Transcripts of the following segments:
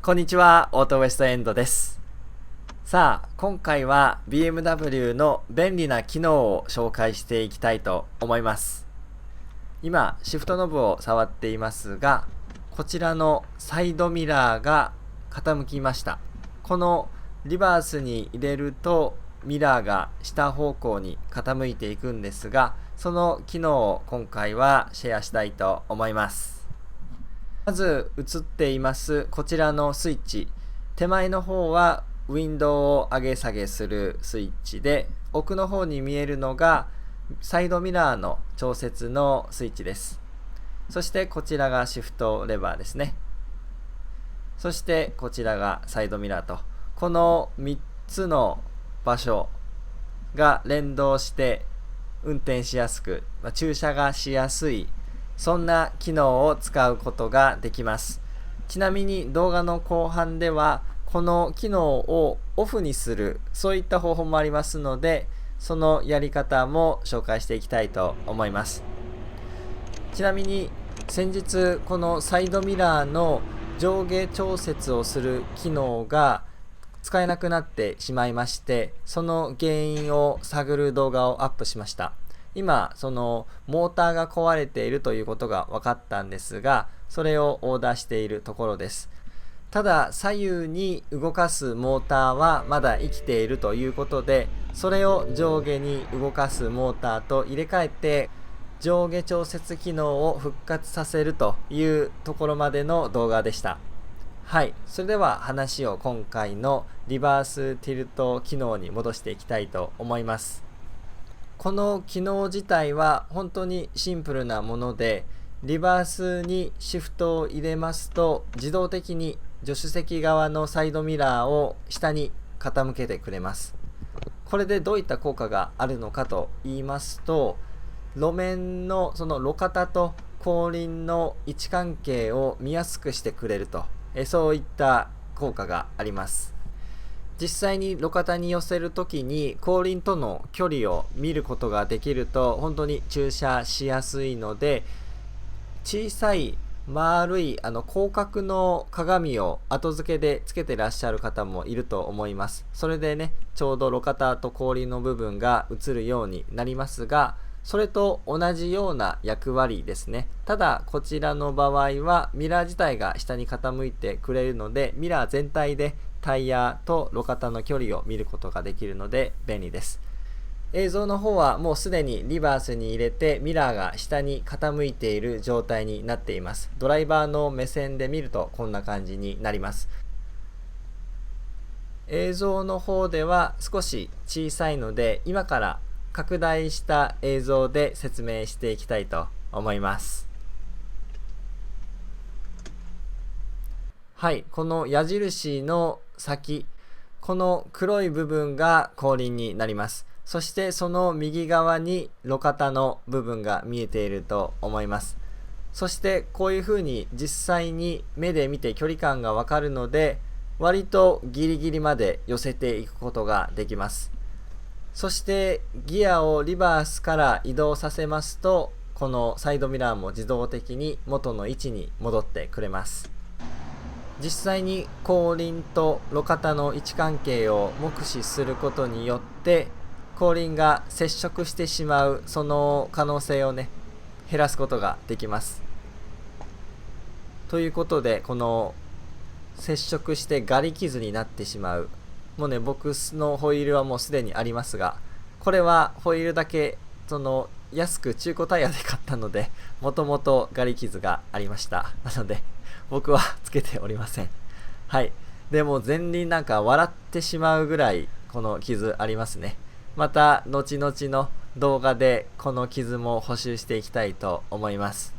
こんにちは、オートウエストエンドです。さあ、今回は BMW の便利な機能を紹介していきたいと思います。今、シフトノブを触っていますが、こちらのサイドミラーが傾きました。このリバースに入れるとミラーが下方向に傾いていくんですが、その機能を今回はシェアしたいと思います。まず映っていますこちらのスイッチ、手前の方はウィンドウを上げ下げするスイッチで、奥の方に見えるのがサイドミラーの調節のスイッチです。そしてこちらがシフトレバーですね。そしてこちらがサイドミラーと、この3つの場所が連動して運転しやすく、駐車がしやすい、そんな機能を使うことができます。ちなみに動画の後半ではこの機能をオフにする、そういった方法もありますので、そのやり方も紹介していきたいと思います。ちなみに先日このサイドミラーの上下調節をする機能が使えなくなってしまいまして、その原因を探る動画をアップしました。今そのモーターが壊れているということが分かったんですが、それをオーダーしているところです。ただ左右に動かすモーターはまだ生きているということで、それを上下に動かすモーターと入れ替えて上下調節機能を復活させるというところまでの動画でした。はい、それでは話を今回のリバースティルト機能に戻していきたいと思います。この機能自体は本当にシンプルなもので、リバースにシフトを入れますと自動的に助手席側のサイドミラーを下に傾けてくれます。これでどういった効果があるのかと言いますと、路面のその路肩と後輪の位置関係を見やすくしてくれると、そういった効果があります。実際に路肩に寄せるときに後輪との距離を見ることができると本当に駐車しやすいので、小さい丸い広角の鏡を後付けでつけてらっしゃる方もいると思います。それでね、ちょうど路肩と後輪の部分が映るようになりますが、それと同じような役割ですね。ただこちらの場合はミラー自体が下に傾いてくれるので、ミラー全体でタイヤと路肩の距離を見ることができるので便利です。映像の方はもうすでにリバースに入れてミラーが下に傾いている状態になっています。ドライバーの目線で見るとこんな感じになります。映像の方では少し小さいので、今から拡大した映像で説明していきたいと思います。はい、この矢印の先、この黒い部分が後輪になります。そしてその右側に路肩の部分が見えていると思います。そしてこういう風に実際に目で見て距離感がわかるので、割とギリギリまで寄せていくことができます。そしてギアをリバースから移動させますと、このサイドミラーも自動的に元の位置に戻ってくれます。実際に後輪と路肩の位置関係を目視することによって後輪が接触してしまうその可能性をね、減らすことができます。ということで、この接触してガリ傷になってしまう、もうね、僕のホイールはもうすでにありますが、これはホイールだけ安く中古タイヤで買ったので、もともとガリ傷がありました。なので僕はつけておりません。はい。でも前輪なんか笑ってしまうぐらいこの傷ありますね。また後々の動画でこの傷も補修していきたいと思います。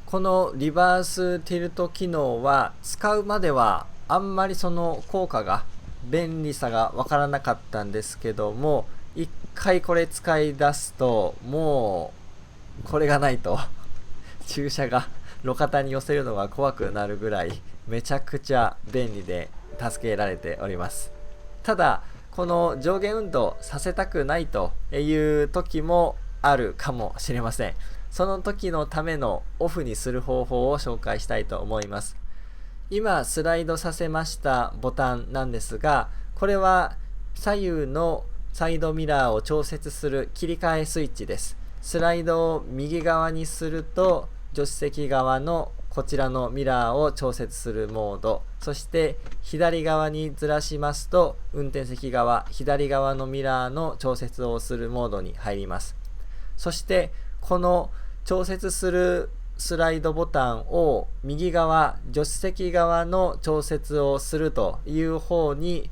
このリバースティルト機能は使うまではあんまりその効果が、便利さがわからなかったんですけども、一回これ使い出すともうこれがないと駐車が路肩に寄せるのが怖くなるぐらいめちゃくちゃ便利で助けられております。ただこの上下運動させたくないという時もあるかもしれません。その時のためのオフにする方法を紹介したいと思います。今スライドさせましたボタンなんですが、これは左右のサイドミラーを調節する切り替えスイッチです。スライドを右側にすると助手席側のこちらのミラーを調節するモード、そして左側にずらしますと運転席側、左側のミラーの調節をするモードに入ります。そしてこの調節するスライドボタンを右側、助手席側の調節をするという方に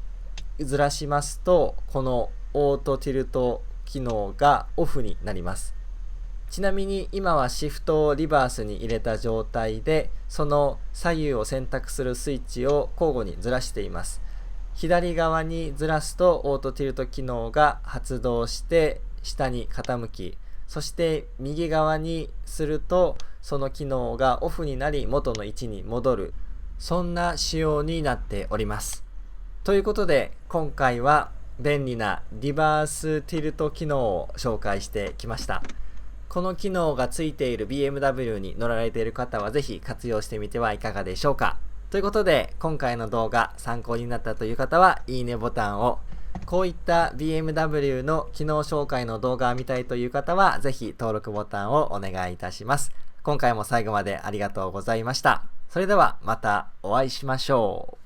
ずらしますと、このオートティルト機能がオフになります。ちなみに今はシフトをリバースに入れた状態で、その左右を選択するスイッチを交互にずらしています。左側にずらすとオートティルト機能が発動して下に傾き、そして右側にするとその機能がオフになり元の位置に戻る、そんな仕様になっております。ということで今回は便利なリバースティルト機能を紹介してきました。この機能がついている BMW に乗られている方はぜひ活用してみてはいかがでしょうか。ということで今回の動画参考になったという方はいいねボタンを、こういった BMW の機能紹介の動画を見たいという方はぜひ登録ボタンをお願いいたします。今回も最後までありがとうございました。それではまたお会いしましょう。